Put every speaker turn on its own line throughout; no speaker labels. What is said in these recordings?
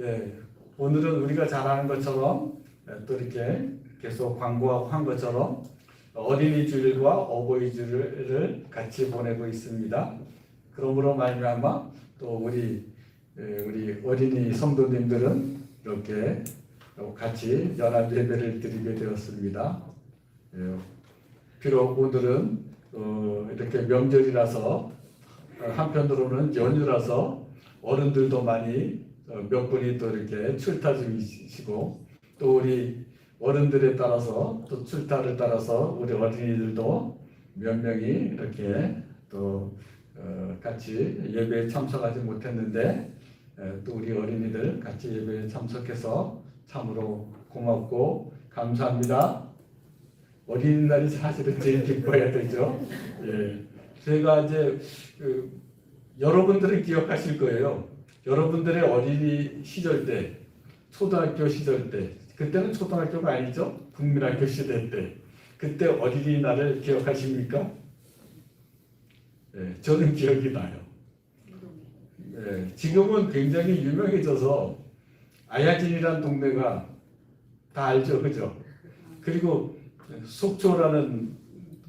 예, 오늘은 우리가 잘 아는 것처럼 또 이렇게 계속 광고하고 한 것처럼 어린이 주일과 어버이 주일을 같이 보내고 있습니다. 그러므로 말미암아 또 우리 어린이 성도님들은 이렇게 같이 연합 예배를 드리게 되었습니다. 비록 오늘은 이렇게 명절이라서 한편으로는 연휴라서 어른들도 많이 몇 분이 또 이렇게 출타 중이시고 또 우리 어른들에 따라서 또 출타를 따라서 우리 어린이들도 몇 명이 이렇게 또 같이 예배에 참석하지 못했는데 또 우리 어린이들 같이 예배에 참석해서 참으로 고맙고 감사합니다. 어린이날이 사실은 제일 기뻐해야 되죠. 예. 제가 이제 여러분들은 기억하실 거예요. 여러분들의 어린이 시절 때, 초등학교 시절 때, 그때는 초등학교가 아니죠. 국민학교 시대 때, 그때 어린이날을 기억하십니까? 예, 저는 기억이 나요. 예, 지금은 굉장히 유명해져서 아야진이라는 동네가 다 알죠, 그죠? 그리고 속초라는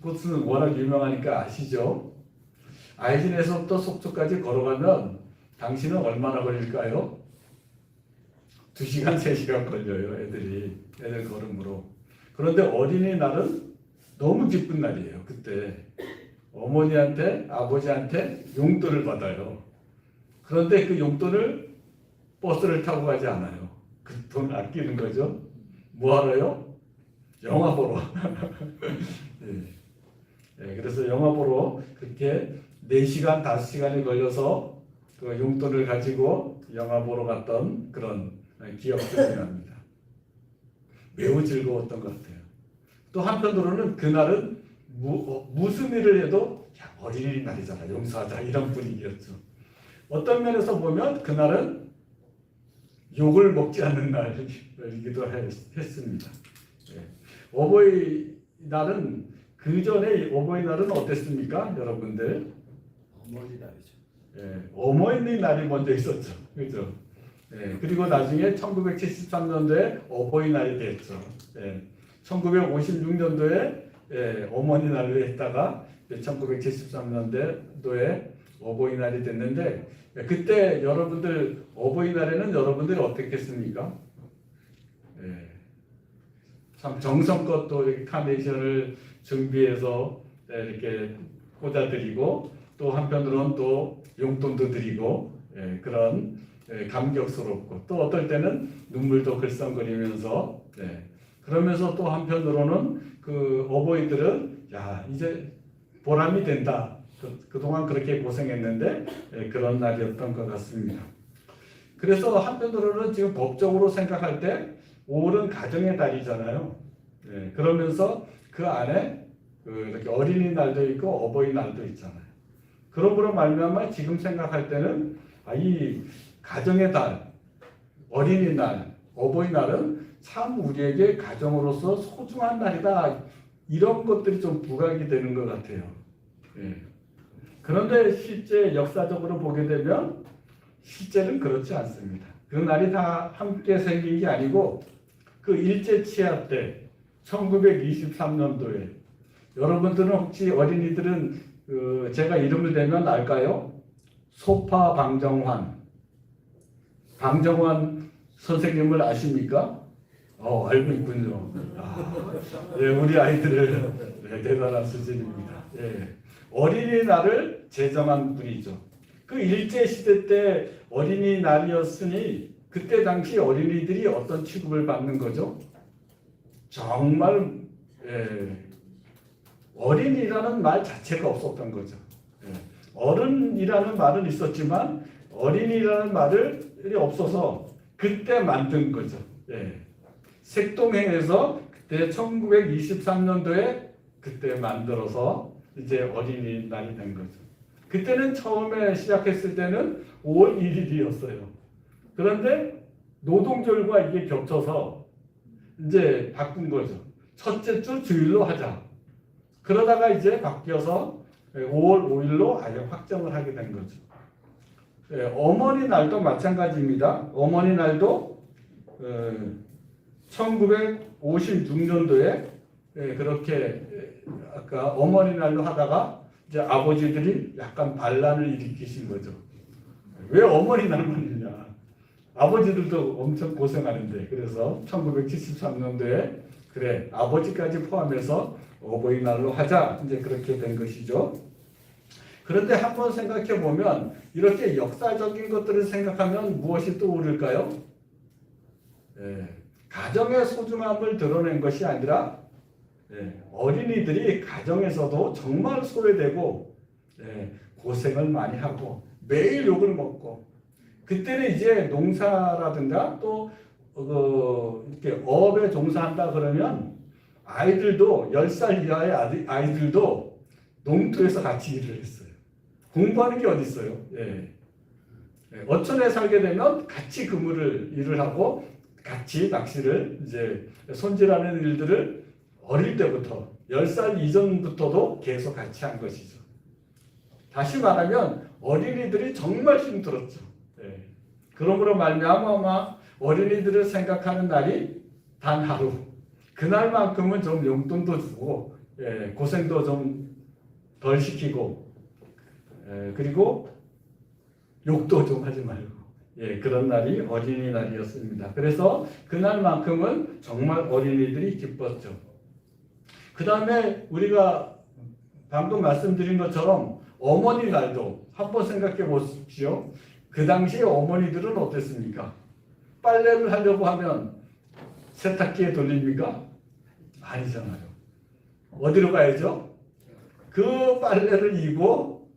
곳은 워낙 유명하니까 아시죠? 아야진에서부터 속초까지 걸어가면 당신은 얼마나 걸릴까요? 2시간, 3시간 걸려요, 애들 걸음으로. 그런데 어린이날은 너무 기쁜 날이에요, 그때. 어머니한테, 아버지한테 용돈을 받아요. 그런데 그 용돈을 버스를 타고 가지 않아요. 그 돈 아끼는 거죠. 뭐 하러요? 영화 보러. 네, 그래서 영화 보러 그렇게 4시간, 5시간이 걸려서 그 용돈을 가지고 영화 보러 갔던 그런 기억들이 납니다. 매우 즐거웠던 것 같아요. 또 한편으로는 그날은 무슨 일을 해도 야, 어린이날이잖아, 용서하자 이런 분위기였죠. 어떤 면에서 보면 그날은 욕을 먹지 않는 날이기도 했습니다. 예. 어버이날은 그 전에 어버이날은 어땠습니까, 여러분들?
어머니날이죠.
예, 어머니 날이 먼저 있었죠, 그죠? 예, 그리고 나중에 1973년도에 어버이날이 됐죠. 예, 1956년도에 어머니 날로 했다가 1973년도에 어버이날이 됐는데 그때 여러분들 어버이날에는 여러분들이 어떻게 했습니까? 예, 참 정성껏 또 이렇게 카네이션을 준비해서 이렇게 꽂아드리고 또 한편으로는 또 용돈도 드리고 그런 감격스럽고 또 어떨 때는 눈물도 글썽거리면서 그러면서 또 한편으로는 그 어버이들은 야 이제 보람이 된다. 그동안 그렇게 고생했는데 그런 날이었던 것 같습니다. 그래서 한편으로는 지금 법적으로 생각할 때 5월은 가정의 달이잖아요. 그러면서 그 안에 이렇게 어린이날도 있고 어버이날도 있잖아요. 그러므로 말미암아 지금 생각할 때는 이 가정의 달, 어린이날, 어버이날은 참 우리에게 가정으로서 소중한 날이다. 이런 것들이 좀 부각이 되는 것 같아요. 그런데 실제 역사적으로 보게 되면 실제는 그렇지 않습니다. 그 날이 다 함께 생긴 게 아니고 그 일제 치하 때 1923년도에 여러분들은 혹시 어린이들은 제가 이름을 대면 알까요? 소파 방정환 선생님을 아십니까? 알고 있군요. 우리 아이들을 대단한 수준입니다. 어린이날을 제정한 분이죠. 그 일제시대 때 어린이날이었으니 그때 당시 어린이들이 어떤 취급을 받는 거죠? 정말 어린이라는 말 자체가 없었던 거죠. 어른이라는 말은 있었지만 어린이라는 말이 없어서 그때 만든 거죠. 색동행에서 그때 1923년도에 그때 만들어서 이제 어린이날이 된 거죠. 그때는 처음에 시작했을 때는 5월 1일이었어요. 그런데 노동절과 이게 겹쳐서 이제 바꾼 거죠. 첫째 주 주일로 하자. 그러다가 이제 바뀌어서 5월 5일로 아예 확정을 하게 된 거죠. 어머니 날도 마찬가지입니다. 어머니 날도 1956년도에 그렇게 아까 어머니 날로 하다가 이제 아버지들이 약간 반란을 일으키신 거죠. 왜 어머니 날만 있냐? 아버지들도 엄청 고생하는데 그래서 1973년도에 그래 아버지까지 포함해서 어버이날로 하자 이제 그렇게 된 것이죠. 그런데 한번 생각해 보면 이렇게 역사적인 것들을 생각하면 무엇이 떠오를까요? 가정의 소중함을 드러낸 것이 아니라 어린이들이 가정에서도 정말 소외되고 고생을 많이 하고 매일 욕을 먹고 그때는 이제 농사라든가 또 이렇게 업에 종사한다 그러면 아이들도 10살 이하의 아이들도 농토에서 같이 일을 했어요. 공부하는 게 어디 있어요? 어촌에 살게 되면 같이 일을 하고 같이 낚시를 이제 손질하는 일들을 어릴 때부터 10살 이전부터도 계속 같이 한 것이죠. 다시 말하면 어린이들이 정말 힘들었죠. 그러므로 말미암아 어린이들을 생각하는 날이 단 하루. 그날만큼은 좀 용돈도 주고 고생도 좀 덜 시키고 그리고 욕도 좀 하지 말고 그런 날이 어린이날이었습니다. 그래서 그날만큼은 정말 어린이들이 기뻤죠. 그 다음에 우리가 방금 말씀드린 것처럼 어머니 날도 한번 생각해 보십시오. 그 당시에 어머니들은 어땠습니까? 빨래를 하려고 하면 세탁기에 돌립니까? 아니잖아요. 어디로 가야죠? 그 빨래를 입고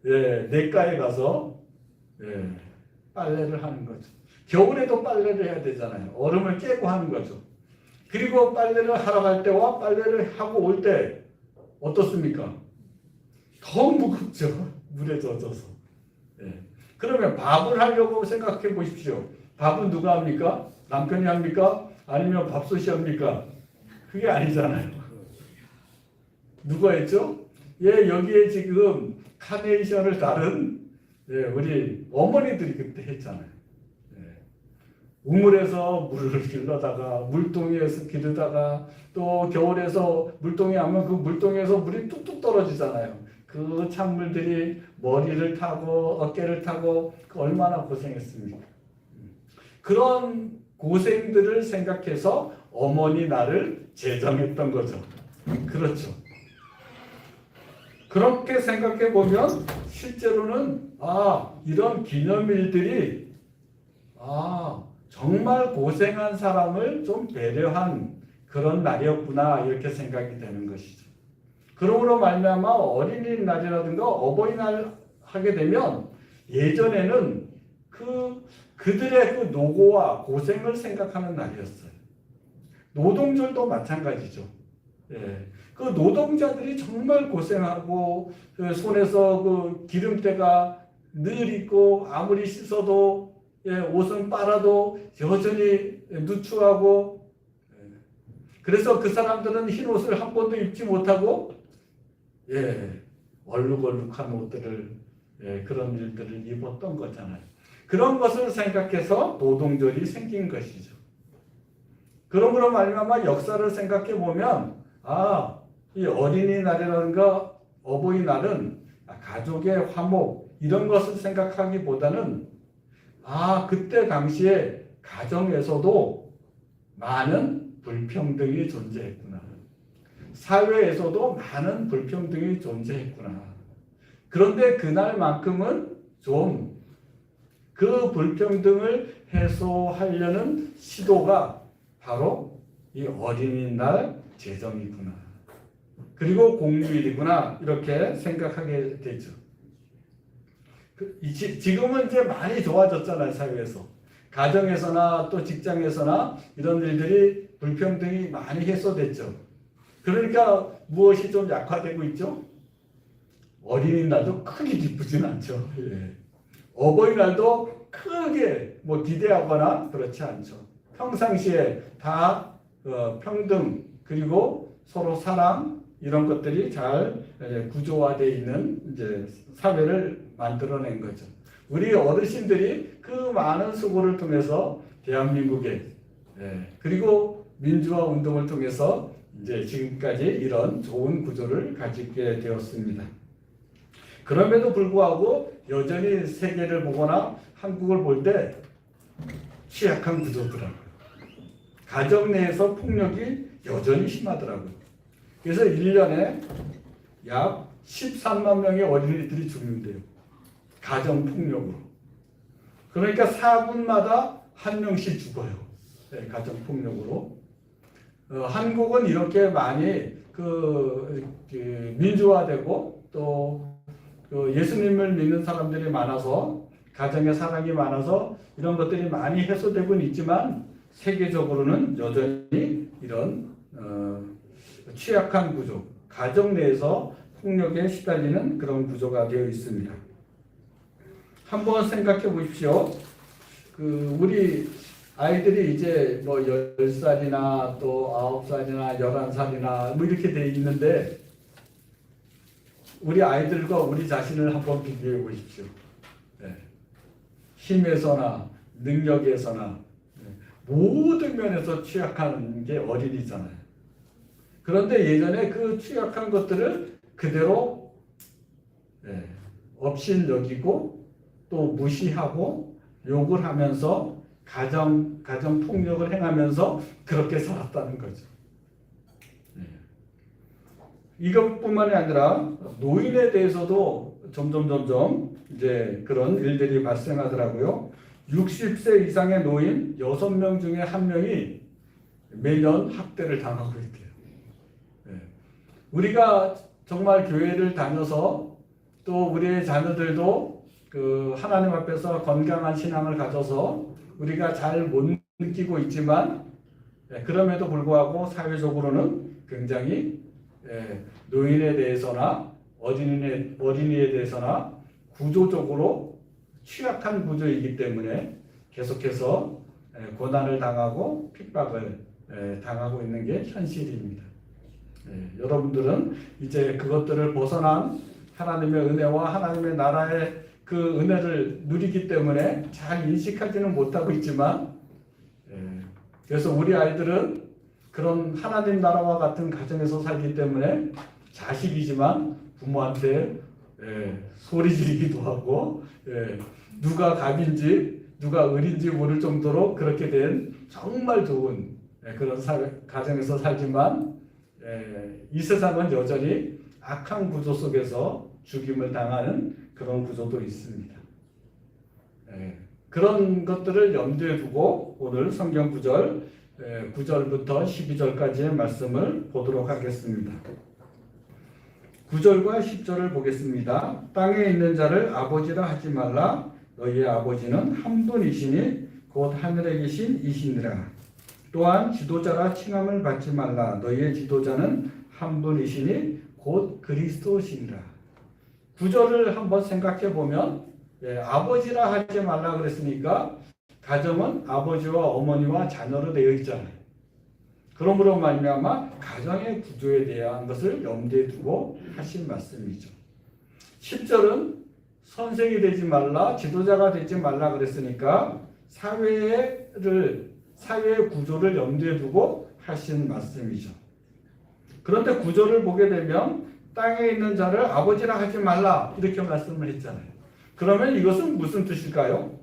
냇가에 가서 빨래를 하는 거죠. 겨울에도 빨래를 해야 되잖아요. 얼음을 깨고 하는 거죠. 그리고 빨래를 하러 갈 때와 빨래를 하고 올 때 어떻습니까? 더 무겁죠. 물에 젖어서. 그러면 밥을 하려고 생각해 보십시오. 밥은 누가 합니까? 남편이 합니까? 아니면 밥솥이 합니까? 그게 아니잖아요. 누가 했죠? 여기에 지금 카네이션을 다른 우리 어머니들이 그때 했잖아요. 우물에서 물을 길러다가 물동이에서 기르다가 또 겨울에서 물동이 하면 그 물동에서 물이 뚝뚝 떨어지잖아요. 그 찬물들이 머리를 타고 어깨를 타고 얼마나 고생했습니까? 그런 고생들을 생각해서 어머니 날을 제정했던 거죠. 그렇죠. 그렇게 생각해 보면 실제로는 이런 기념일들이 정말 고생한 사람을 좀 배려한 그런 날이었구나 이렇게 생각이 되는 것이죠. 그러므로 말미암아 어린이날이라든가 어버이날 하게 되면 예전에는 그들의 그 노고와 고생을 생각하는 날이었어요. 노동절도 마찬가지죠. 그 노동자들이 정말 고생하고 그 손에서 그 기름때가 늘 있고 아무리 씻어도 옷은 빨아도 여전히 누추하고 그래서 그 사람들은 흰 옷을 한 번도 입지 못하고 얼룩얼룩한 옷들을 그런 일들을 입었던 거잖아요. 그런 것을 생각해서 노동절이 생긴 것이죠. 그러므로 말미암아 역사를 생각해 보면 이 어린이날이라든가 어버이날은 가족의 화목 이런 것을 생각하기보다는 그때 당시에 가정에서도 많은 불평등이 존재했구나. 사회에서도 많은 불평등이 존재했구나. 그런데 그날만큼은 좀 그 불평등을 해소하려는 시도가 바로 이 어린이날 제정이구나. 그리고 공휴일이구나. 이렇게 생각하게 되죠. 지금은 이제 많이 좋아졌잖아요. 사회에서. 가정에서나 또 직장에서나 이런 일들이 불평등이 많이 해소됐죠. 그러니까 무엇이 좀 약화되고 있죠? 어린이날도 크게 기쁘진 않죠. 어버이날도 크게 기대하거나 그렇지 않죠. 평상시에 다 평등 그리고 서로 사랑 이런 것들이 잘 구조화되어 있는 이제 사회를 만들어낸 거죠. 우리 어르신들이 그 많은 수고를 통해서 대한민국에 그리고 민주화 운동을 통해서 이제 지금까지 이런 좋은 구조를 가지게 되었습니다. 그럼에도 불구하고 여전히 세계를 보거나 한국을 볼 때 취약한 구조더라고요. 가정 내에서 폭력이 여전히 심하더라고요. 그래서 1년에 약 13만 명의 어린이들이 죽는데요. 가정 폭력으로. 그러니까 4분마다 한 명씩 죽어요. 가정 폭력으로. 한국은 이렇게 많이 민주화되고 또 예수님을 믿는 사람들이 많아서 가정의 사랑이 많아서 이런 것들이 많이 해소되고는 있지만 세계적으로는 여전히 이런 취약한 구조, 가정 내에서 폭력에 시달리는 그런 구조가 되어 있습니다. 한번 생각해 보십시오. 우리 아이들이 이제 뭐 10살이나 또 9살이나 11살이나 뭐 이렇게 돼 있는데 우리 아이들과 우리 자신을 한번 비교해 보십시오. 힘에서나 능력에서나 모든 면에서 취약한 게 어린이잖아요. 그런데 예전에 그 취약한 것들을 그대로 업신여기고 또 무시하고 욕을 하면서 가정 폭력을 행하면서 그렇게 살았다는 거죠. 이것뿐만이 아니라 노인에 대해서도 점점 이제 그런 일들이 발생하더라고요. 60세 이상의 노인 6명 중에 1명이 매년 학대를 당하고 있대요. 우리가 정말 교회를 다녀서 또 우리의 자녀들도 하나님 앞에서 건강한 신앙을 가져서 우리가 잘 못 느끼고 있지만 그럼에도 불구하고 사회적으로는 굉장히 노인에 대해서나 어린이에 대해서나 구조적으로 취약한 구조이기 때문에 계속해서 고난을 당하고 핍박을 당하고 있는 게 현실입니다. 여러분들은 이제 그것들을 벗어난 하나님의 은혜와 하나님의 나라의 그 은혜를 누리기 때문에 잘 인식하지는 못하고 있지만 그래서 우리 아이들은 그런 하나님 나라와 같은 가정에서 살기 때문에 자식이지만 부모한테 소리 지르기도 하고 누가 갑인지 누가 을인지 모를 정도로 그렇게 된 정말 좋은 그런 가정에서 살지만 이 세상은 여전히 악한 구조 속에서 죽임을 당하는 그런 구조도 있습니다. 그런 것들을 염두에 두고 오늘 성경 구절 9절부터 12절까지의 말씀을 보도록 하겠습니다. 9절과 10절을 보겠습니다. 땅에 있는 자를 아버지라 하지 말라. 너희의 아버지는 한 분이시니 곧 하늘에 계신 이시니라. 또한 지도자라 칭함을 받지 말라. 너희의 지도자는 한 분이시니 곧 그리스도시니라. 9절을 한번 생각해 보면 아버지라 하지 말라 그랬으니까 가정은 아버지와 어머니와 자녀로 되어 있잖아요. 그러므로 말미암아 가정의 구조에 대한 것을 염두에 두고 하신 말씀이죠. 10절은 선생이 되지 말라, 지도자가 되지 말라 그랬으니까 사회의 구조를 염두에 두고 하신 말씀이죠. 그런데 9절을 보게 되면 땅에 있는 자를 아버지라 하지 말라 이렇게 말씀을 했잖아요. 그러면 이것은 무슨 뜻일까요?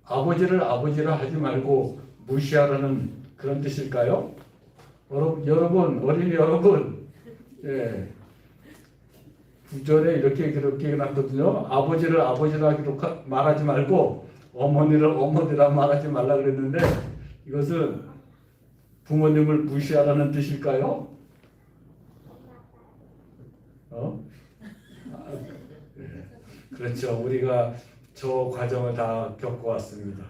아버지를 아버지라 하지 말고 무시하라는 그런 뜻일까요? 여러분, 어린이 여러분, 9절에 이렇게 해놨거든요. 아버지를 아버지라 말하지 말고 어머니를 어머니라 말하지 말라 그랬는데 이것은 부모님을 무시하라는 뜻일까요? 그렇죠. 우리가 저 과정을 다 겪어왔습니다.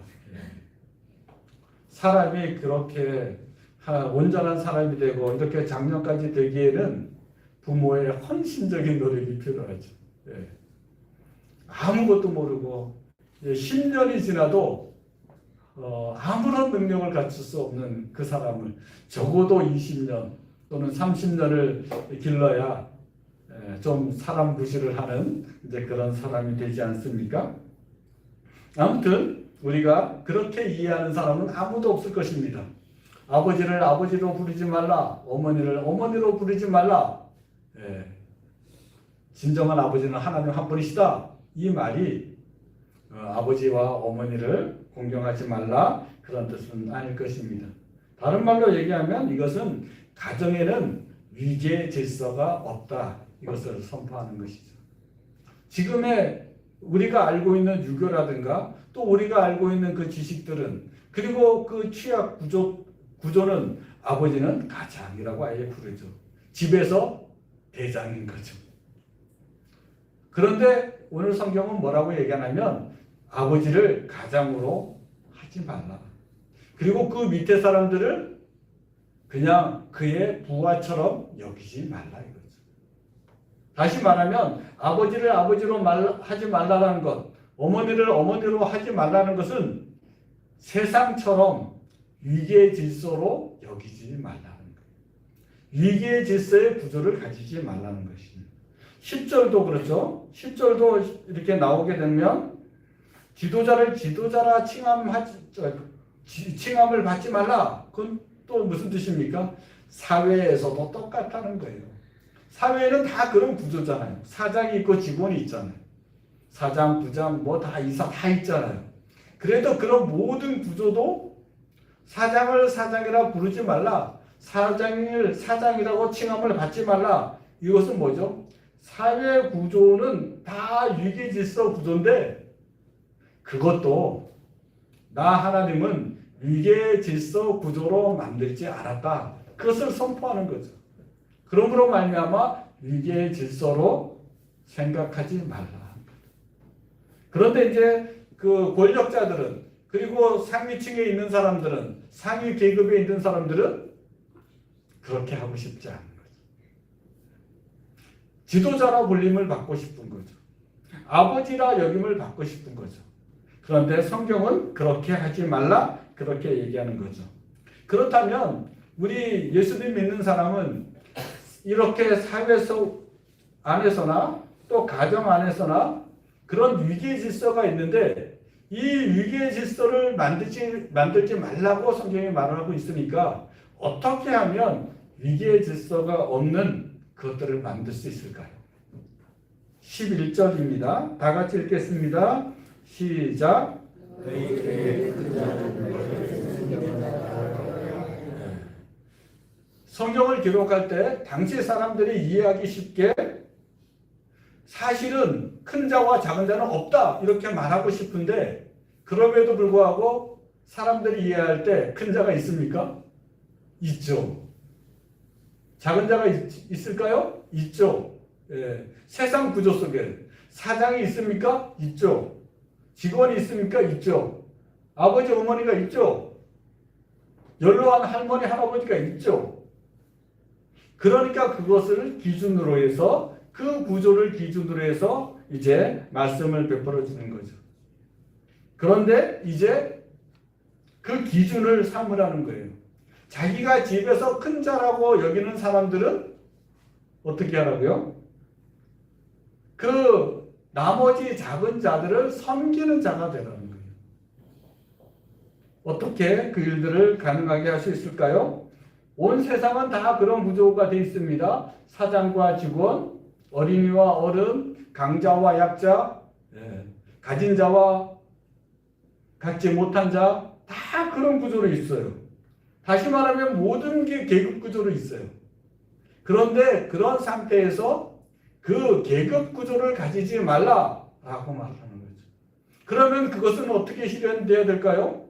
사람이 그렇게 온전한 사람이 되고 이렇게 장년까지 되기에는 부모의 헌신적인 노력이 필요하죠. 아무것도 모르고 10년이 지나도 아무런 능력을 갖출 수 없는 그 사람을 적어도 20년 또는 30년을 길러야 좀 사람 구실을 하는 이제 그런 사람이 되지 않습니까? 아무튼 우리가 그렇게 이해하는 사람은 아무도 없을 것입니다. 아버지를 아버지로 부르지 말라. 어머니를 어머니로 부르지 말라. 예. 진정한 아버지는 하나님 한 분이시다. 이 말이 아버지와 어머니를 공경하지 말라 그런 뜻은 아닐 것입니다. 다른 말로 얘기하면 이것은 가정에는 위계 질서가 없다. 이것을 선포하는 것이죠. 지금의 우리가 알고 있는 유교라든가 또 우리가 알고 있는 그 지식들은 그리고 그 취약 구조는 아버지는 가장이라고 아예 부르죠. 집에서 대장인 거죠. 그런데 오늘 성경은 뭐라고 얘기하냐면 아버지를 가장으로 하지 말라. 그리고 그 밑에 사람들을 그냥 그의 부하처럼 여기지 말라 이거죠. 다시 말하면 아버지를 아버지로 하지 말라는 것, 어머니를 어머니로 하지 말라는 것은 세상처럼 위계 질서로 여기지 말라는 거예요. 위계 질서의 구조를 가지지 말라는 것입니다. 10절도 그렇죠. 10절도 이렇게 나오게 되면 지도자를 지도자라 칭함을 받지 말라. 그건 또 무슨 뜻입니까? 사회에서도 똑같다는 거예요. 사회에는 다 그런 구조잖아요. 사장이 있고 직원이 있잖아요. 사장, 부장, 뭐 다 이사 다 있잖아요. 그래도 그런 모든 구조도 사장을 사장이라 부르지 말라. 사장을 사장이라고 칭함을 받지 말라. 이것은 뭐죠? 사회 구조는 다 위계 질서 구조인데 그것도 나 하나님은 위계 질서 구조로 만들지 않았다. 그것을 선포하는 거죠. 그러므로 말미암아 위계 질서로 생각하지 말라. 그런데 이제 그 권력자들은 그리고 상위층에 있는 사람들은 상위 계급에 있는 사람들은 그렇게 하고 싶지 않은 거죠. 지도자라 불림을 받고 싶은 거죠. 아버지라 여김을 받고 싶은 거죠. 그런데 성경은 그렇게 하지 말라 그렇게 얘기하는 거죠. 그렇다면 우리 예수님 믿는 사람은 이렇게 사회 안에서나 또 가정 안에서나 그런 위계 질서가 있는데 이 위계 질서를 만들지 말라고 성경이 말을 하고 있으니까 어떻게 하면 위계 질서가 없는 그것들을 만들 수 있을까요? 11절입니다. 다 같이 읽겠습니다. 시작. 성경을 기록할 때 당시 사람들이 이해하기 쉽게 사실은 큰 자와 작은 자는 없다 이렇게 말하고 싶은데 그럼에도 불구하고 사람들이 이해할 때 큰 자가 있습니까? 있죠. 작은 자가 있을까요? 있죠. 예. 세상 구조 속에 사장이 있습니까? 있죠. 직원이 있습니까? 있죠. 아버지 어머니가 있죠. 연로한 할머니 할아버지가 있죠. 그러니까 그것을 기준으로 해서 그 구조를 기준으로 해서 이제 말씀을 베풀어 주는 거죠. 그런데 이제 그 기준을 삼으라는 거예요. 자기가 집에서 큰 자라고 여기는 사람들은 어떻게 하라고요? 그 나머지 작은 자들을 섬기는 자가 되라는 거예요. 어떻게 그 일들을 가능하게 할 수 있을까요? 온 세상은 다 그런 구조가 되어 있습니다. 사장과 직원, 어린이와 어른, 강자와 약자, 가진 자와 갖지 못한 자, 다 그런 구조로 있어요. 다시 말하면 모든 게 계급 구조로 있어요. 그런데 그런 상태에서 그 계급 구조를 가지지 말라라고 말하는 거죠. 그러면 그것은 어떻게 실현되어야 될까요?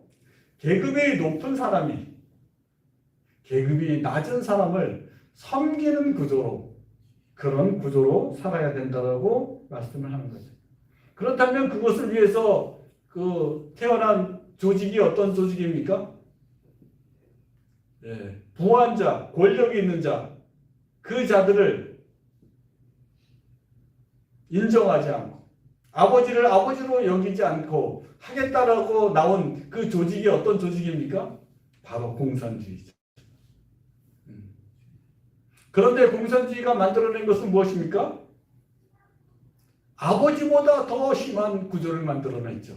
계급이 높은 사람이 계급이 낮은 사람을 섬기는 구조로 그런 구조로 살아야 된다고 말씀을 하는 거죠. 그렇다면 그것을 위해서 그 태어난 조직이 어떤 조직입니까? 부한 자, 권력이 있는 자, 그 자들을 인정하지 않고 아버지를 아버지로 여기지 않고 하겠다라고 나온 그 조직이 어떤 조직입니까? 바로 공산주의죠. 그런데 공산주의가 만들어낸 것은 무엇입니까? 아버지보다 더 심한 구조를 만들어냈죠.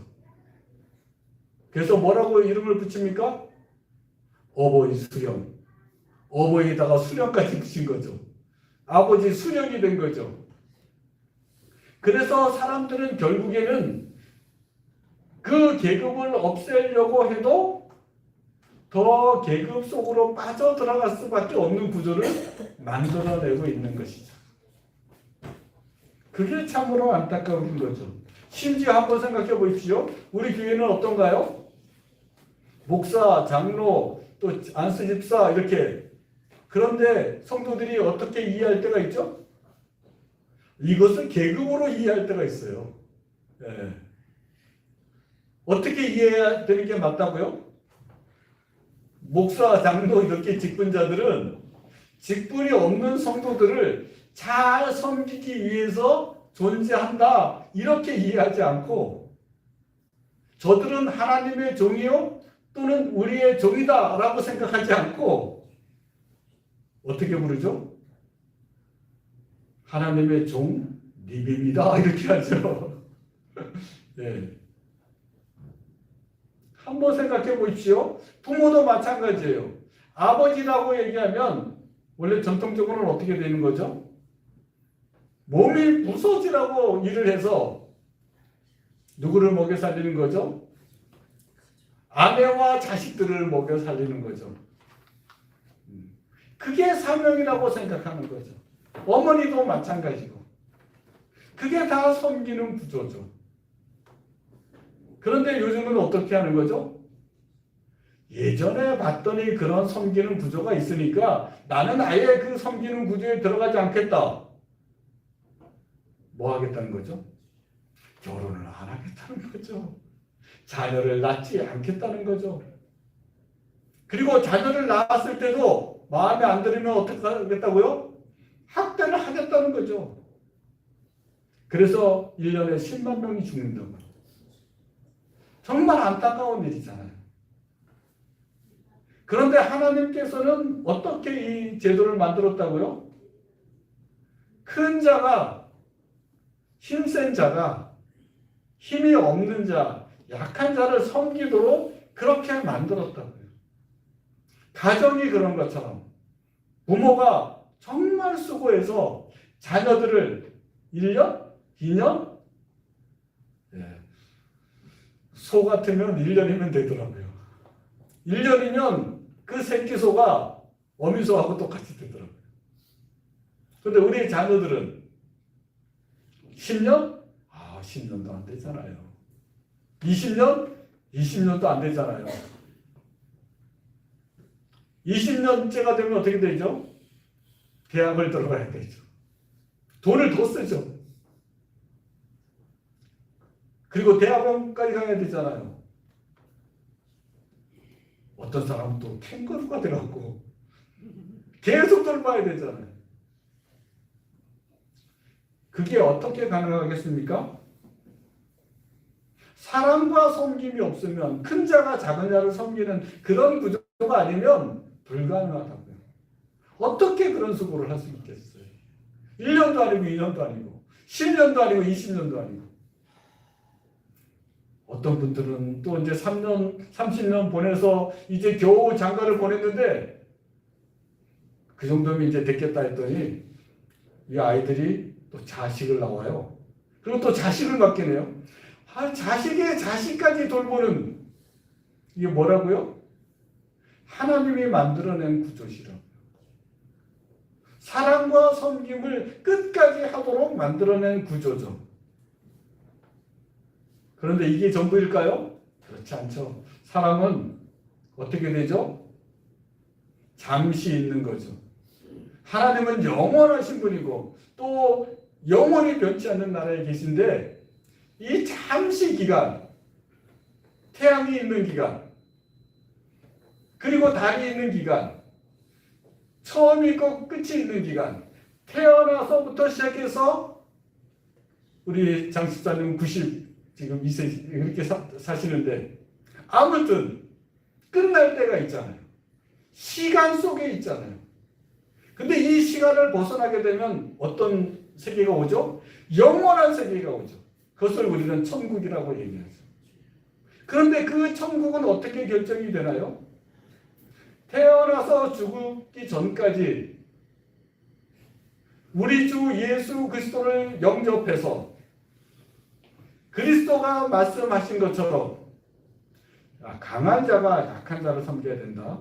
그래서 뭐라고 이름을 붙입니까? 어버이 수령. 어버이에다가 수령까지 붙인 거죠. 아버지 수령이 된 거죠. 그래서 사람들은 결국에는 그 계급을 없애려고 해도 더 계급 속으로 빠져들어갈 수밖에 없는 구조를 만들어내고 있는 것이죠. 그게 참으로 안타까운 거죠. 심지어 한번 생각해 보십시오. 우리 교회는 어떤가요? 목사, 장로, 또 안수 집사 이렇게. 그런데 성도들이 어떻게 이해할 때가 있죠? 이것을 계급으로 이해할 때가 있어요. 예. 어떻게 이해해야 되는 게 맞다고요? 목사, 장로 이렇게 직분자들은 직분이 없는 성도들을 잘 섬기기 위해서 존재한다 이렇게 이해하지 않고 저들은 하나님의 종이요 또는 우리의 종이다 라고 생각하지 않고 어떻게 부르죠? 하나님의 종 님입니다 이렇게 하죠. 네. 한번 생각해 보십시오. 부모도 마찬가지예요. 아버지라고 얘기하면 원래 전통적으로는 어떻게 되는 거죠? 몸이 부서지라고 일을 해서 누구를 먹여 살리는 거죠? 아내와 자식들을 먹여 살리는 거죠. 그게 사명이라고 생각하는 거죠. 어머니도 마찬가지고. 그게 다 섬기는 구조죠. 그런데 요즘은 어떻게 하는 거죠? 예전에 봤더니 그런 섬기는 구조가 있으니까 나는 아예 그 섬기는 구조에 들어가지 않겠다. 뭐 하겠다는 거죠? 결혼을 안 하겠다는 거죠. 자녀를 낳지 않겠다는 거죠. 그리고 자녀를 낳았을 때도 마음에 안 들으면 어떻게 하겠다고요? 학대를 하겠다는 거죠. 그래서 1년에 10만 명이 죽는다고요. 정말 안타까운 일이잖아요. 그런데 하나님께서는 어떻게 이 제도를 만들었다고요? 큰 자가, 힘센 자가, 힘이 없는 자, 약한 자를 섬기도록 그렇게 만들었다고요. 가정이 그런 것처럼 부모가 정말 수고해서 자녀들을 1년? 2년? 소 같으면 1년이면 되더라고요. 1년이면 그 새끼 소가 어미소하고 똑같이 되더라고요. 그런데 우리 자녀들은 10년? 10년도 안 되잖아요. 20년? 20년도 안 되잖아요. 20년째가 되면 어떻게 되죠? 대학을 들어가야 되죠. 돈을 더 쓰죠. 그리고 대학원까지 가야 되잖아요. 어떤 사람은 또 캥거루가 돼갖고 계속 돌봐야 되잖아요. 그게 어떻게 가능하겠습니까? 사랑과 섬김이 없으면 큰 자가 작은 자를 섬기는 그런 구조가 아니면 불가능하다고요. 어떻게 그런 수고를 할 수 있겠어요? 1년도 아니고 2년도 아니고 10년도 아니고 20년도 아니고 어떤 분들은 또 이제 3년, 30년 보내서 이제 겨우 장가를 보냈는데 그 정도면 이제 됐겠다 했더니 이 아이들이 또 자식을 낳아요. 그리고 또 자식을 맡게 해요. 자식의 자식까지 돌보는 이게 뭐라고요? 하나님이 만들어낸 구조시라고요. 사랑과 섬김을 끝까지 하도록 만들어낸 구조죠. 그런데 이게 전부일까요? 그렇지 않죠. 사랑은 어떻게 되죠? 잠시 있는 거죠. 하나님은 영원하신 분이고 또 영원히 변치 않는 나라에 계신데 이 잠시 기간, 태양이 있는 기간, 그리고 달이 있는 기간, 처음이 있고 끝이 있는 기간, 태어나서부터 시작해서 우리 장 집사님 지금 2세 이렇게 사시는데 아무튼 끝날 때가 있잖아요. 시간 속에 있잖아요. 근데 이 시간을 벗어나게 되면 어떤 세계가 오죠? 영원한 세계가 오죠. 그것을 우리는 천국이라고 얘기하죠. 그런데 그 천국은 어떻게 결정이 되나요? 태어나서 죽기 전까지 우리 주 예수 그리스도를 영접해서 그리스도가 말씀하신 것처럼 강한 자가 약한 자를 섬겨야 된다.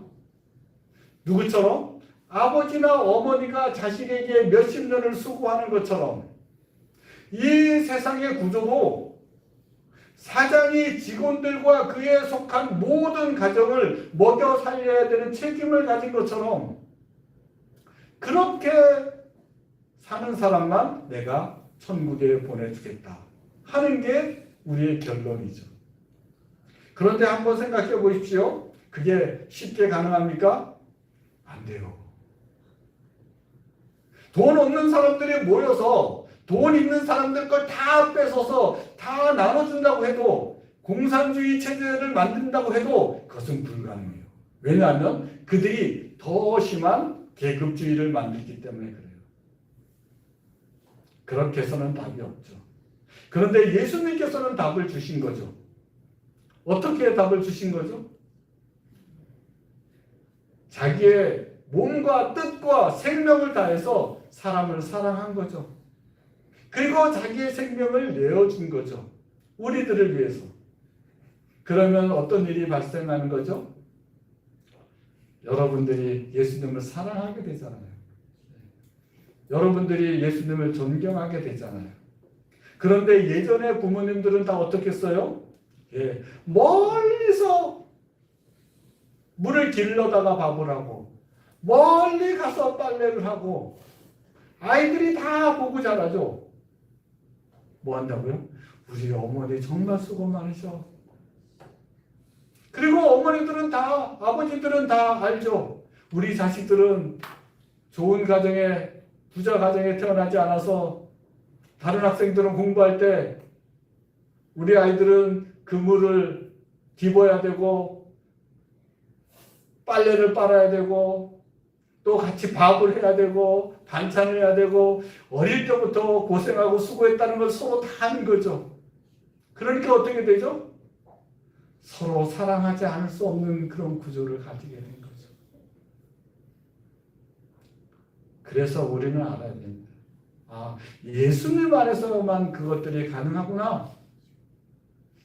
누구처럼? 아버지나 어머니가 자식에게 몇십 년을 수고하는 것처럼 이 세상의 구조도 사장이 직원들과 그에 속한 모든 가정을 먹여 살려야 되는 책임을 가진 것처럼 그렇게 사는 사람만 내가 천국에 보내주겠다 하는 게 우리의 결론이죠. 그런데 한번 생각해 보십시오. 그게 쉽게 가능합니까? 안 돼요. 돈 없는 사람들이 모여서 돈 있는 사람들 걸 다 뺏어서 다 나눠준다고 해도 공산주의 체제를 만든다고 해도 그것은 불가능해요. 왜냐하면 그들이 더 심한 계급주의를 만들기 때문에 그래요. 그렇게 해서는 답이 없죠. 그런데 예수님께서는 답을 주신 거죠. 어떻게 답을 주신 거죠? 자기의 몸과 뜻과 생명을 다해서 사람을 사랑한 거죠. 그리고 자기의 생명을 내어준 거죠. 우리들을 위해서. 그러면 어떤 일이 발생하는 거죠? 여러분들이 예수님을 사랑하게 되잖아요. 여러분들이 예수님을 존경하게 되잖아요. 그런데 예전에 부모님들은 다 어떻게 했어요? 멀리서 물을 길러다가 밥을 하고 멀리 가서 빨래를 하고 아이들이 다 보고 자라죠. 뭐 한다고요? 우리 어머니 정말 수고 많으셔. 그리고 어머니들은 다, 아버지들은 다 알죠. 우리 자식들은 좋은 가정에, 부자 가정에 태어나지 않아서 다른 학생들은 공부할 때 우리 아이들은 그물을 뒤집어야 되고 빨래를 빨아야 되고 또 같이 밥을 해야 되고 반찬을 해야 되고 어릴 때부터 고생하고 수고했다는 걸 서로 다 아는 거죠. 그러니까 어떻게 되죠? 서로 사랑하지 않을 수 없는 그런 구조를 가지게 된 거죠. 그래서 우리는 알아야 됩니다. 예수님 안에서만 그것들이 가능하구나.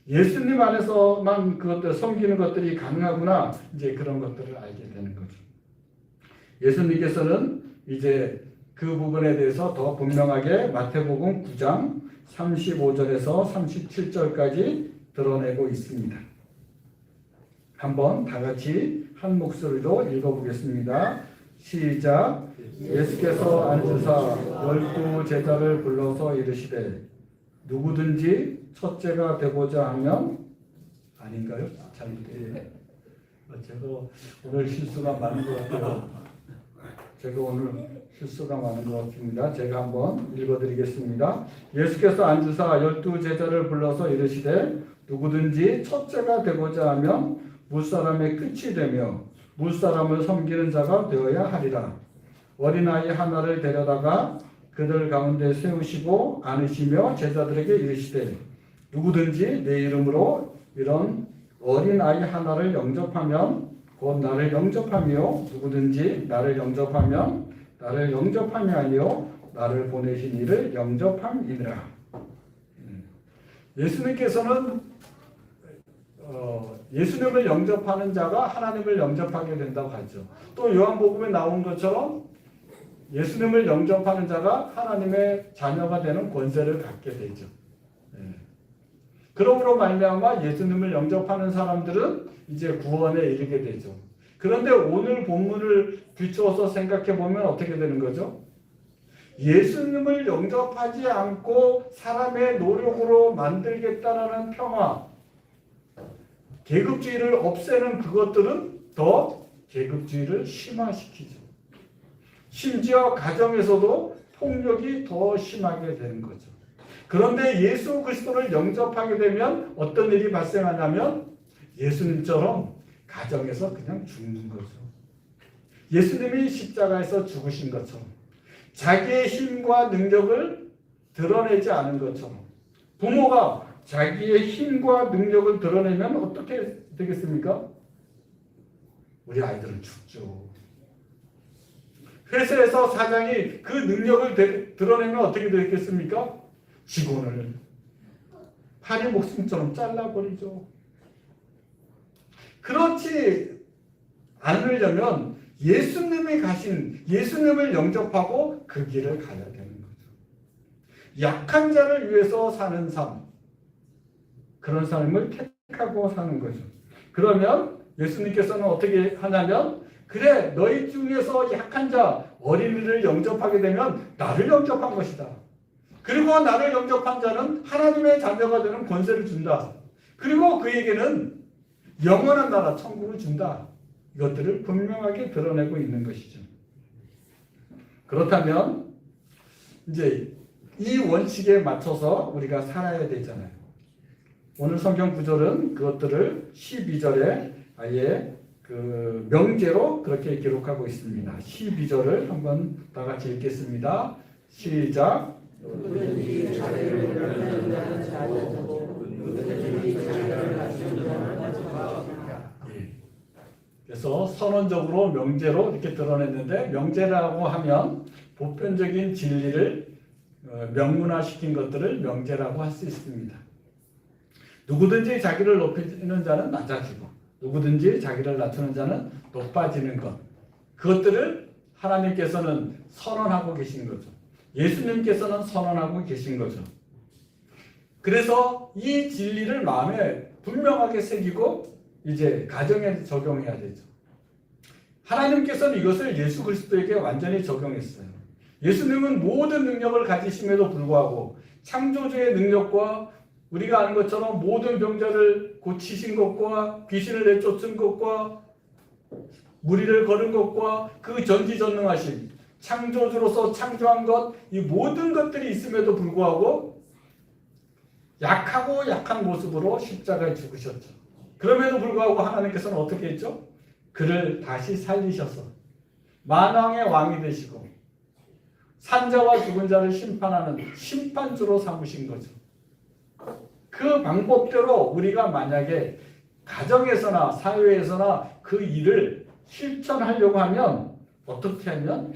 예수님 안에서만 그것들 섬기는 것들이 가능하구나. 이제 그런 것들을 알게 되는 거죠. 예수님께서는 이제 그 부분에 대해서 더 분명하게 마태복음 9장 35절에서 37절까지 드러내고 있습니다. 한번 다 같이 한 목소리로 읽어보겠습니다. 시작. 예수께서 앉으사 12 제자를 불러서 이르시되 누구든지 첫째가 되고자 하면 아닌가요? 잘못해요. 제가 오늘 실수가 많은 것 같아요. 제가 오늘 실수가 많은 것 같습니다. 제가 한번 읽어드리겠습니다. 예수께서 앉으사 12 제자를 불러서 이르시되 누구든지 첫째가 되고자 하면 무사람의 끝이 되며 무사람을 섬기는 자가 되어야 하리라. 어린아이 하나를 데려다가 그들 가운데 세우시고 안으시며 제자들에게 이르시되 누구든지 내 이름으로 이런 어린아이 하나를 영접하면 곧 나를 영접하며 누구든지 나를 영접하면 나를 영접함이 아니요 나를 보내신 이를 영접함이니라. 예수님께서는 예수님을 영접하는 자가 하나님을 영접하게 된다고 하죠. 또 요한복음에 나온 것처럼 예수님을 영접하는 자가 하나님의 자녀가 되는 권세를 갖게 되죠. 그러므로 말미암아 예수님을 영접하는 사람들은 이제 구원에 이르게 되죠. 그런데 오늘 본문을 비추어서 생각해 보면 어떻게 되는 거죠? 예수님을 영접하지 않고 사람의 노력으로 만들겠다라는 평화, 계급주의를 없애는 그것들은 더 계급주의를 심화시키죠. 심지어 가정에서도 폭력이 더 심하게 되는 거죠. 그런데 예수 그리스도를 영접하게 되면 어떤 일이 발생하냐면 예수님처럼 가정에서 그냥 죽는 거죠. 예수님이 십자가에서 죽으신 것처럼 자기의 힘과 능력을 드러내지 않은 것처럼 부모가 자기의 힘과 능력을 드러내면 어떻게 되겠습니까? 우리 아이들은 죽죠. 회사에서 사장이 그 능력을 드러내면 어떻게 되겠습니까? 직원을 파리 목숨처럼 잘라버리죠. 그렇지 않으려면 예수님이 가신, 예수님을 영접하고 그 길을 가야 되는 거죠. 약한 자를 위해서 사는 삶, 그런 삶을 택하고 사는 거죠. 그러면 예수님께서는 어떻게 하냐면, 그래, 너희 중에서 약한 자, 어린이를 영접하게 되면 나를 영접한 것이다. 그리고 나를 영접한 자는 하나님의 자녀가 되는 권세를 준다. 그리고 그에게는 영원한 나라, 천국을 준다. 이것들을 분명하게 드러내고 있는 것이죠. 그렇다면 이제 이 원칙에 맞춰서 우리가 살아야 되잖아요. 오늘 성경 구절은 그것들을 12절에 아예 그 명제로 그렇게 기록하고 있습니다. 12절을 한번 다 같이 읽겠습니다. 시작. 누구든지 자기를 부르는 자는 자유고 누구든지 자기를 낮추는 자는 낮추고. 그래서 선언적으로 명제로 이렇게 드러냈는데, 명제라고 하면 보편적인 진리를 명문화시킨 것들을 명제라고 할 수 있습니다. 누구든지 자기를 높이는 자는 낮아지고 누구든지 자기를 낮추는 자는 높아지는 것, 그것들을 하나님께서는 선언하고 계신 거죠. 예수님께서는 선언하고 계신 거죠. 그래서 이 진리를 마음에 분명하게 새기고 이제 가정에 적용해야 되죠. 하나님께서는 이것을 예수 그리스도에게 완전히 적용했어요. 예수님은 모든 능력을 가지심에도 불구하고 창조주의 능력과 우리가 아는 것처럼 모든 병자를 고치신 것과 귀신을 내쫓은 것과 무리를 거는 것과 그 전지전능하신 창조주로서 창조한 것, 이 모든 것들이 있음에도 불구하고 약하고 약한 모습으로 십자가에 죽으셨죠. 그럼에도 불구하고 하나님께서는 어떻게 했죠? 그를 다시 살리셔서 만왕의 왕이 되시고 산자와 죽은 자를 심판하는 심판주로 삼으신 거죠. 그 방법대로 우리가 만약에 가정에서나 사회에서나 그 일을 실천하려고 하면 어떻게 하면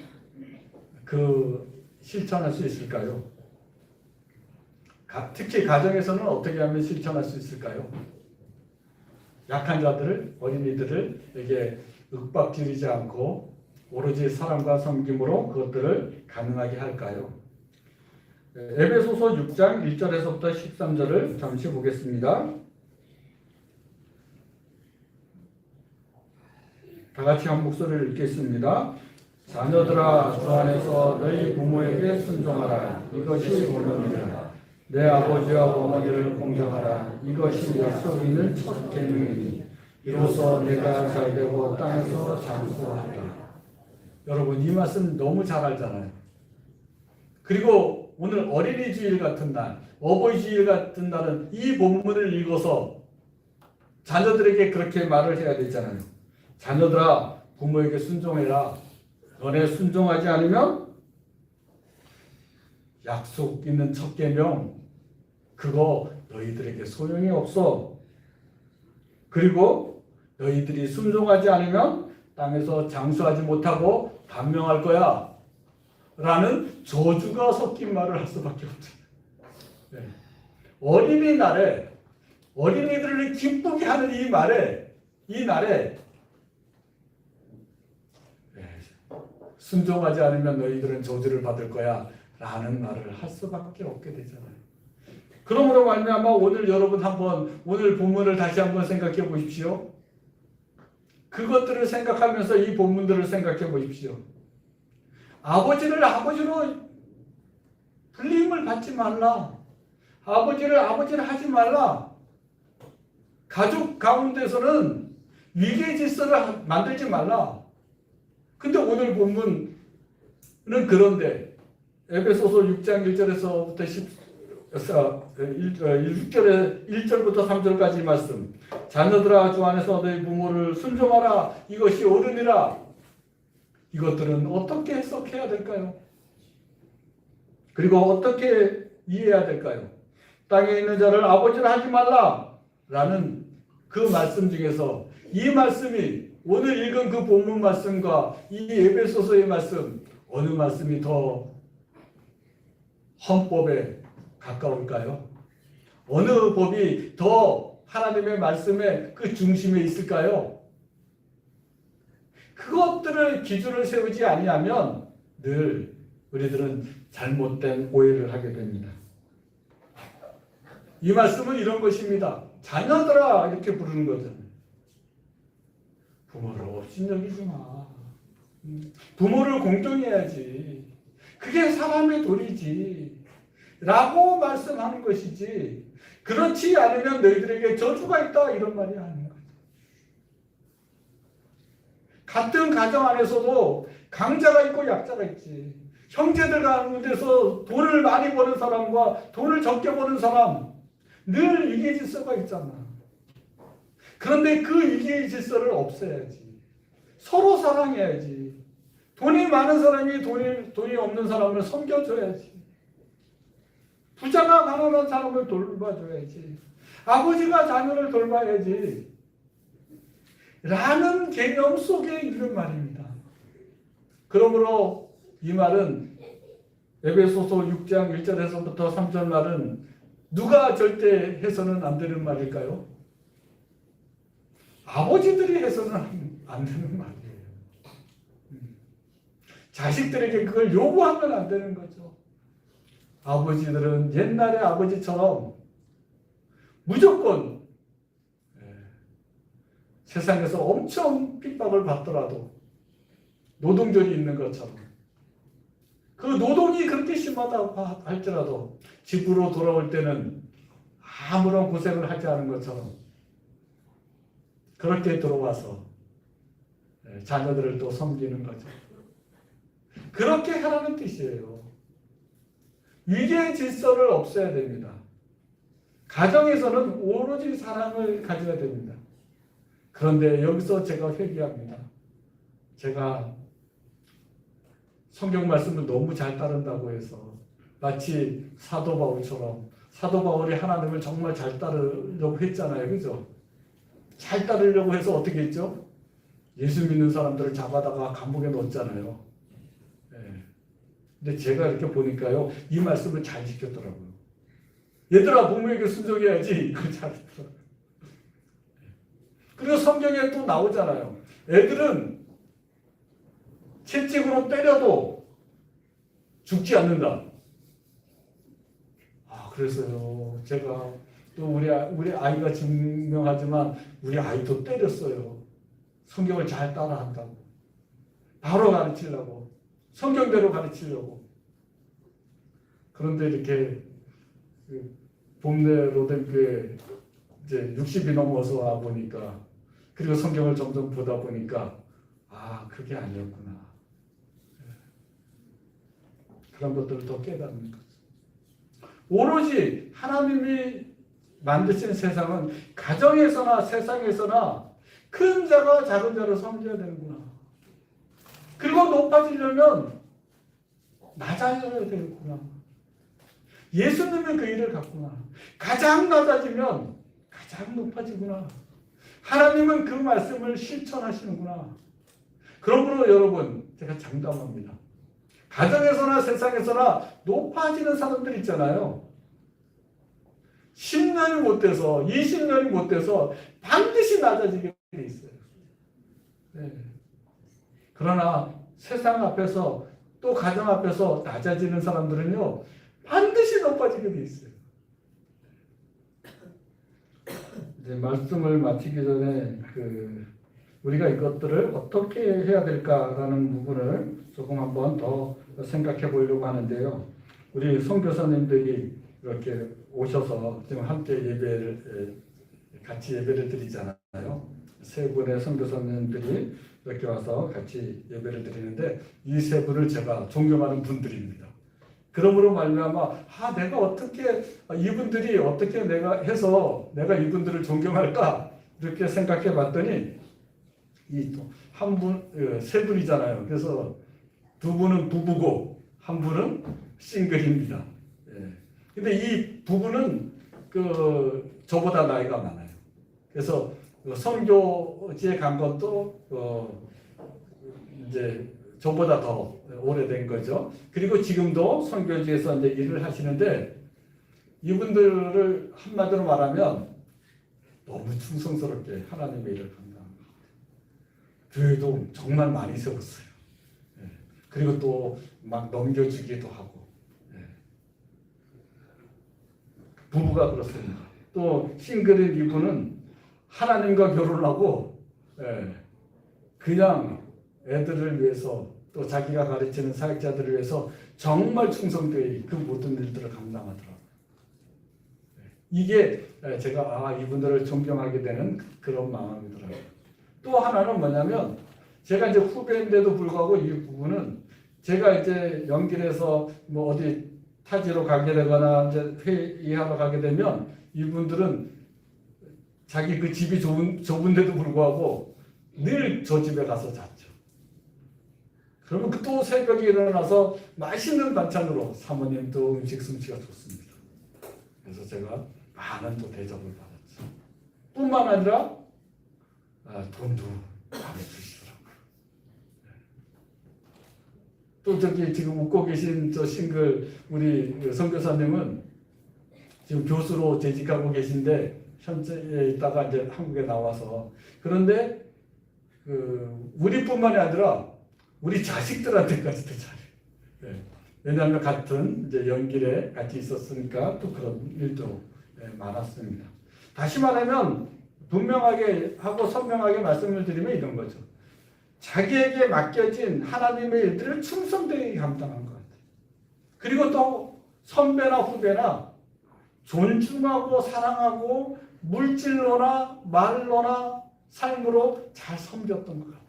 실천할 수 있을까요? 특히 가정에서는 어떻게 하면 실천할 수 있을까요? 약한 자들을, 어린이들을 윽박지르지 않고 오로지 사랑과 섬김으로 그것들을 가능하게 할까요? 에베소서 6장 1절에서부터 13절을 잠시 보겠습니다. 다 같이 한 목소리를 읽겠습니다. 자녀들아, 주 안에서 너희 부모에게 순종하라. 이것이 본론이라. 내 아버지와 어머니를 공경하라. 이것이 약속 있는 첫 계명이니 이로써 내가 잘되고 땅에서 장수하리라. 여러분, 이 말씀 너무 잘 알잖아요. 그리고 오늘 어린이 주일 같은 날, 어버이 주일 같은 날은 이 본문을 읽어서 자녀들에게 그렇게 말을 해야 되잖아요. 자녀들아, 부모에게 순종해라. 너네 순종하지 않으면 약속 있는 첫 계명, 그거 너희들에게 소용이 없어. 그리고 너희들이 순종하지 않으면 땅에서 장수하지 못하고 단명할 거야. 라는 저주가 섞인 말을 할 수밖에 없죠. 네. 어린이날에 어린이들을 기쁘게 하는 이 날에 순종하지 않으면 너희들은 저주를 받을 거야 라는 말을 할 수밖에 없게 되잖아요. 그러므로 말미암아 오늘 여러분 한번 오늘 본문을 다시 한번 생각해 보십시오. 그것들을 생각하면서 이 본문들을 생각해 보십시오. 아버지를 아버지로 불림을 받지 말라. 아버지를 하지 말라. 가족 가운데서는 위계 질서를 만들지 말라. 근데 오늘 본문은 그런데 에베소서 6장 1절에서부터 1절부터 3절까지 말씀. 자녀들아, 주 안에서 너희 부모를 순종하라. 이것이 옳으니라. 이것들은 어떻게 해석해야 될까요? 그리고 어떻게 이해해야 될까요? 땅에 있는 자를 아버지라 하지 말라 라는 그 말씀 중에서 이 말씀이 오늘 읽은 그 본문 말씀과 이 에베소서의 말씀 어느 말씀이 더 헌법에 가까울까요? 어느 법이 더 하나님의 말씀의 그 중심에 있을까요? 그것들을 기준을 세우지 아니하면 늘 우리들은 잘못된 오해를 하게 됩니다. 이 말씀은 이런 것입니다. 자녀들아 이렇게 부르는 거잖아요. 부모를 업신여기지 마. 부모를 공경히 해야지. 그게 사람의 도리지. 라고 말씀하는 것이지. 그렇지 않으면 너희들에게 저주가 있다 이런 말이 아닌 거죠. 같은 가정 안에서도 강자가 있고 약자가 있지. 형제들 가운데서 돈을 많이 버는 사람과 돈을 적게 버는 사람 늘 위계 질서가 있잖아. 그런데 그 위계 질서를 없애야지. 서로 사랑해야지. 돈이 많은 사람이 돈이 없는 사람을 섬겨줘야지. 부자가 가난한 사람을 돌봐줘야지. 아버지가 자녀를 돌봐야지. 라는 개념 속에 있는 말입니다. 그러므로 이 말은 에베소서 6장 1절에서부터 3절 말은 누가 절대 해서는 안 되는 말일까요? 아버지들이 해서는 안 되는 말이에요. 자식들에게 그걸 요구하면 안 되는 거죠. 아버지들은 옛날의 아버지처럼 무조건 세상에서 엄청 핍박을 받더라도 노동절이 있는 것처럼 그 노동이 그렇게 심하다고 할지라도 집으로 돌아올 때는 아무런 고생을 하지 않은 것처럼 그렇게 들어와서 자녀들을 또 섬기는 거죠. 그렇게 하라는 뜻이에요. 위계 질서를 없애야 됩니다. 가정에서는 오로지 사랑을 가져야 됩니다. 그런데 여기서 제가 회개합니다. 제가 성경 말씀을 너무 잘 따른다고 해서 마치 사도 바울처럼 사도 바울이 하나님을 정말 잘 따르려고 했잖아요. 그죠? 잘 따르려고 해서 어떻게 했죠? 예수 믿는 사람들을 잡아다가 감옥에 넣었잖아요. 근데 제가 이렇게 보니까요, 이 말씀을 잘 지켰더라고요. 얘들아, 부모에게 순종해야지. 이걸 잘했더라고요. 그리고 성경에 또 나오잖아요. 애들은 채찍으로 때려도 죽지 않는다. 그래서요, 제가 또 우리 아이가 증명하지만 우리 아이도 때렸어요. 성경을 잘 따라한다고. 바로 가르치려고. 성경대로 가르치려고. 그런데 이렇게 봄내 로덴교회 이제 60이 넘어서 와 보니까 그리고 성경을 점점 보다 보니까 그게 아니었구나. 그런 것들을 더 깨닫는 거죠. 오로지 하나님이 만드신 세상은 가정에서나 세상에서나 큰 자가 작은 자를 섬겨야 되는구나. 그리고 높아지려면 낮아져야 되겠구나. 예수님은 그 일을 갖구나. 가장 낮아지면 가장 높아지구나. 하나님은 그 말씀을 실천하시는구나. 그러므로 여러분, 제가 장담합니다. 가정에서나 세상에서나 높아지는 사람들 있잖아요. 10년이 못 돼서 20년이 못 돼서 반드시 낮아지게 돼 있어요. 네. 그러나 세상 앞에서 또 가정 앞에서 낮아지는 사람들은요, 반드시 높아지게 돼 있어요. 이제 말씀을 마치기 전에 우리가 이것들을 어떻게 해야 될까라는 부분을 조금 한번 더 생각해 보려고 하는데요. 우리 선교사님들이 이렇게 오셔서 지금 함께 같이 예배를 드리잖아요. 세 분의 선교사님들이 이렇게 와서 같이 예배를 드리는데 이 세 분을 제가 존경하는 분들입니다. 그러므로 말미암아 내가 어떻게 이분들이 어떻게 내가 해서 내가 이분들을 존경할까 이렇게 생각해 봤더니 세 분이잖아요. 그래서 두 분은 부부고 한 분은 싱글입니다. 근데 이 부부는 저보다 나이가 많아요. 그래서 선교지에 간 것도 이제 저보다 더 오래된 거죠. 그리고 지금도 선교지에서 이제 일을 하시는데 이분들을 한마디로 말하면 너무 충성스럽게 하나님의 일을 감당합니다. 교회도 정말 많이 세웠어요. 예. 그리고 또 막 넘겨주기도 하고. 예. 부부가 그렇습니다. 또 싱글인 이분은 하나님과 결혼하고 예. 그냥 애들을 위해서 또 자기가 가르치는 사역자들을 위해서 정말 충성되이 그 모든 일들을 감당하더라고요. 이게 제가 이분들을 존경하게 되는 그런 마음이더라고요. 또 하나는 뭐냐면 제가 이제 후배인데도 불구하고 이 부분은 제가 이제 연길에서 뭐 어디 타지로 가게 되거나 이제 회의하러 가게 되면 이분들은 자기 그 집이 좁은데도 불구하고 늘 저 집에 가서 잤죠. 그러면 또 새벽에 일어나서 맛있는 반찬으로 사모님도 음식 솜씨가 좋습니다. 그래서 제가 많은 또 대접을 받았죠. 뿐만 아니라 돈도 많이 주시더라고요. 또 저기 지금 웃고 계신 저 싱글 우리 선교사님은 지금 교수로 재직하고 계신데 현재에 있다가 이제 한국에 나와서 그런데 우리뿐만이 아니라 우리 자식들한테까지도 잘해요. 네. 왜냐하면 같은 이제 연길에 같이 있었으니까 또 그런 일도 많았습니다. 다시 말하면 분명하게 하고 선명하게 말씀을 드리면 이런 거죠. 자기에게 맡겨진 하나님의 일들을 충성되게 감당한 것 같아요. 그리고 또 선배나 후배나 존중하고 사랑하고 물질로나 말로나 삶으로 잘 섬겼던 것 같아요.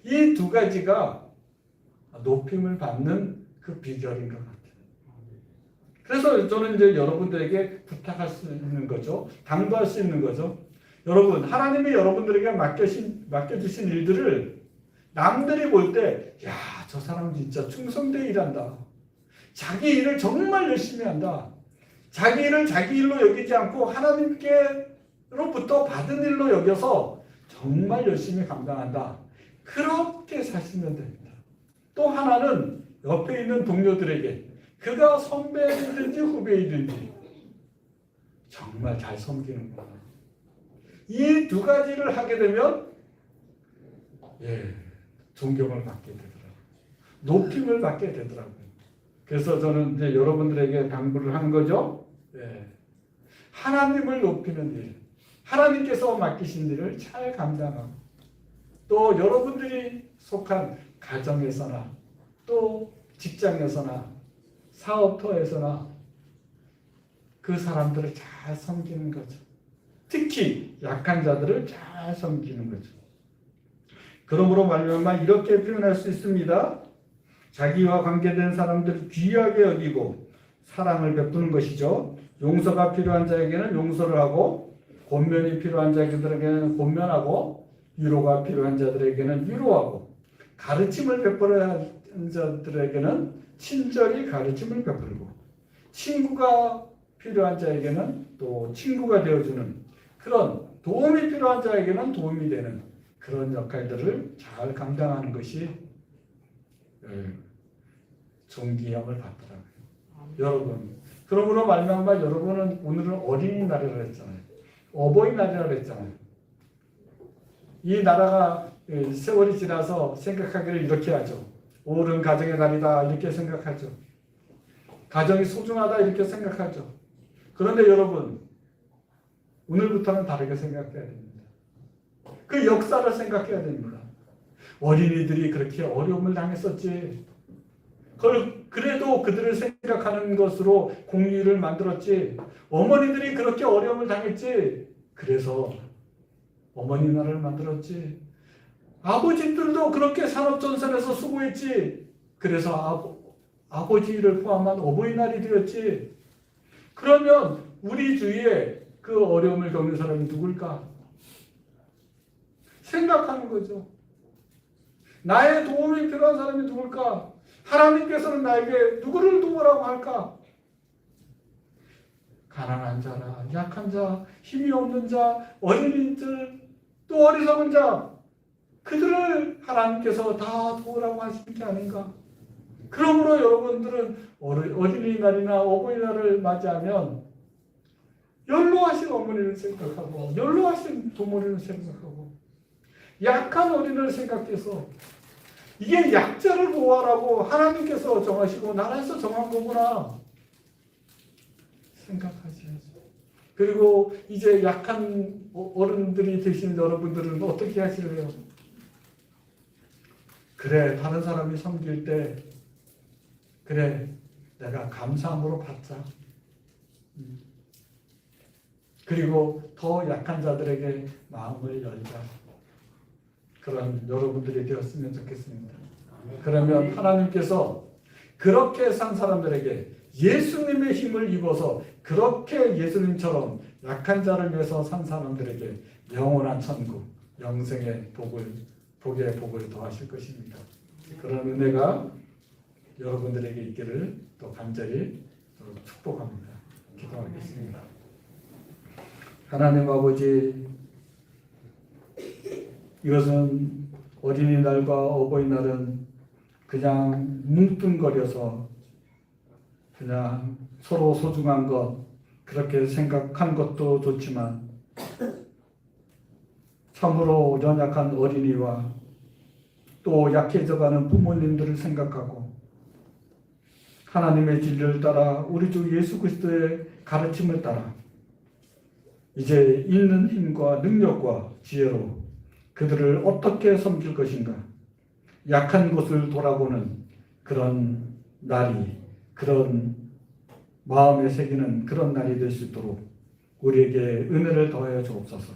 이 두 가지가 높임을 받는 그 비결인 것 같아요. 그래서 저는 이제 여러분들에게 부탁할 수 있는 거죠. 당부할 수 있는 거죠. 여러분, 하나님이 여러분들에게 맡겨주신 일들을 남들이 볼 때, 야, 저 사람 진짜 충성되게 일한다. 자기 일을 정말 열심히 한다. 자기 일을 자기 일로 여기지 않고 하나님께로부터 받은 일로 여겨서 정말 열심히 감당한다. 그렇게 사시면 됩니다. 또 하나는 옆에 있는 동료들에게 그가 선배이든지 후배이든지 정말 잘 섬기는구나. 이 두 가지를 하게 되면 존경을 받게 되더라고요. 높임을 받게 되더라고요. 그래서 저는 이제 여러분들에게 당부를 하는 거죠. 하나님을 높이는 일, 하나님께서 맡기신 일을 잘 감당하고 또 여러분들이 속한 가정에서나 또 직장에서나 사업터에서나 그 사람들을 잘 섬기는 거죠. 특히 약한 자들을 잘 섬기는 거죠. 그러므로 말미암아 이렇게 표현할 수 있습니다. 자기와 관계된 사람들을 귀하게 여기고 사랑을 베푸는 것이죠. 용서가 필요한 자에게는 용서를 하고 권면이 필요한 자들에게는 권면하고 위로가 필요한 자들에게는 위로하고 가르침을 베풀어야 하는 자들에게는 친절히 가르침을 베풀고 친구가 필요한 자에게는 또 친구가 되어주는 그런 도움이 필요한 자에게는 도움이 되는 그런 역할들을 잘 감당하는 것이 존귀함을 받더라고요. 여러분, 그러므로 말미암아 여러분은 오늘은 어린이날이라고 했잖아요. 어버이날이라고 했잖아요. 이 나라가 세월이 지나서 생각하기를 이렇게 하죠. 올은 가정의 날이다 이렇게 생각하죠. 가정이 소중하다 이렇게 생각하죠. 그런데 여러분, 오늘부터는 다르게 생각해야 됩니다. 그 역사를 생각해야 됩니다. 어린이들이 그렇게 어려움을 당했었지. 그래도 그들을 생각하는 것으로 공의를 만들었지. 어머니들이 그렇게 어려움을 당했지. 그래서 어머니 나라를 만들었지. 아버지들도 그렇게 산업전선에서 수고했지. 그래서 아버지를 포함한 어버이날이 되었지. 그러면 우리 주위에 그 어려움을 겪는 사람이 누굴까? 생각하는 거죠. 나의 도움이 필요한 사람이 누굴까? 하나님께서는 나에게 누구를 도우라고 할까? 가난한 자나 약한 자, 힘이 없는 자, 어린이들, 또 어리석은 자, 그들을 하나님께서 다 도우라고 하시는 게 아닌가. 그러므로 여러분들은 어린이날이나 어버이날을 맞이하면 연로하신 어머니를 생각하고 연로하신 부모님을 생각하고 약한 어린이를 생각해서 이게 약자를 보호하라고 하나님께서 정하시고 나라에서 정한 거구나 생각하셔야죠. 그리고 이제 약한 어른들이 되신 여러분들은 어떻게 하실래요? 그래, 다른 사람이 섬길 때 그래, 내가 감사함으로 받자. 그리고 더 약한 자들에게 마음을 열자. 그런 여러분들이 되었으면 좋겠습니다. 그러면 하나님께서 그렇게 산 사람들에게 예수님의 힘을 입어서 그렇게 예수님처럼 약한 자를 위해서 산 사람들에게 영원한 천국, 영생의 복의 복을 더하실 것입니다. 그런 은혜가 여러분들에게 있기를 또 간절히 축복합니다. 기도하겠습니다. 하나님 아버지, 이것은 어린이날과 어버이날은 그냥 뭉뚱거려서 그냥 서로 소중한 것 그렇게 생각한 것도 좋지만 참으로 연약한 어린이와 또 약해져가는 부모님들을 생각하고 하나님의 진리를 따라 우리 주 예수 그리스도의 가르침을 따라 이제 있는 힘과 능력과 지혜로 그들을 어떻게 섬길 것인가, 약한 곳을 돌아보는 그런 날이, 그런 마음에 새기는 그런 날이 될 수 있도록 우리에게 은혜를 더하여 주옵소서.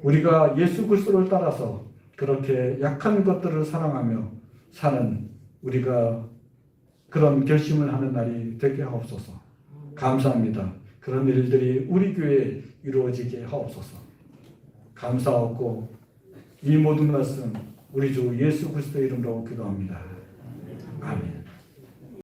우리가 예수 그리스도를 따라서 그렇게 약한 것들을 사랑하며 사는 우리가 그런 결심을 하는 날이 되게 하옵소서. 감사합니다. 그런 일들이 우리 교회에 이루어지게 하옵소서. 감사하고 이 모든 말씀 우리 주 예수 그리스도의 이름으로 기도합니다.